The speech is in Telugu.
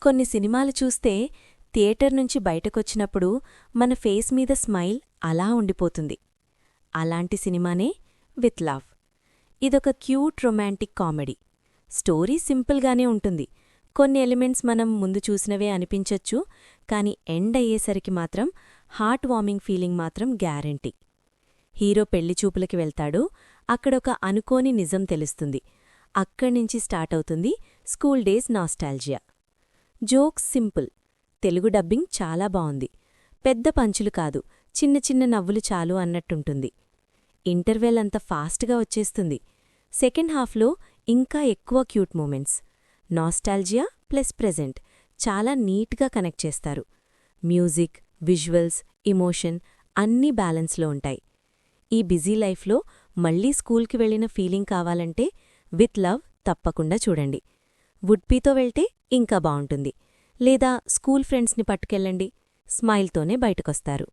కొన్ని సినిమాలు చూస్తే థియేటర్ నుంచి బయటకొచ్చినప్పుడు మన ఫేస్ మీద స్మైల్ అలా ఉండిపోతుంది. అలాంటి సినిమానే విత్ లవ్. ఇదొక క్యూట్ రొమాంటిక్ కామెడీ. స్టోరీ సింపుల్గానే ఉంటుంది. కొన్ని ఎలిమెంట్స్ మనం ముందు చూసినవే అనిపించొచ్చు, కాని ఎండ్ అయ్యేసరికి మాత్రం హార్ట్ వార్మింగ్ ఫీలింగ్ మాత్రం గ్యారెంటీ. హీరో పెళ్లిచూపులకి వెళ్తాడు. అక్కడొక అనుకోని నిజం తెలుస్తుంది. అక్కడ్నించి స్టార్ట్ అవుతుంది school days nostalgia. Jokes simple. Telugu dubbing చాలా బావుంది. పెద్ద పంచులు కాదు, చిన్న చిన్న నవ్వులు చాలు అన్నట్టుంటుంది. ఇంటర్వెల్ అంత ఫాస్ట్గా వచ్చేస్తుంది. సెకండ్ హాఫ్లో ఇంకా ఎక్కువ cute moments. Nostalgia plus present చాలా నీట్గా కనెక్ట్ చేస్తారు. మ్యూజిక్, విజువల్స్, ఇమోషన్ అన్నీ బ్యాలెన్స్లో ఉంటాయి. ఈ బిజీ లైఫ్లో మళ్లీ స్కూల్కి వెళ్లిన ఫీలింగ్ కావాలంటే విత్ లవ్ తప్పకుండా చూడండి. వుడ్పీతో వెళ్తే ఇంకా బావుంటుంది. లేదా స్కూల్ ఫ్రెండ్స్ని పట్టుకెళ్ళండి. స్మైల్తోనే బయటకొస్తారు.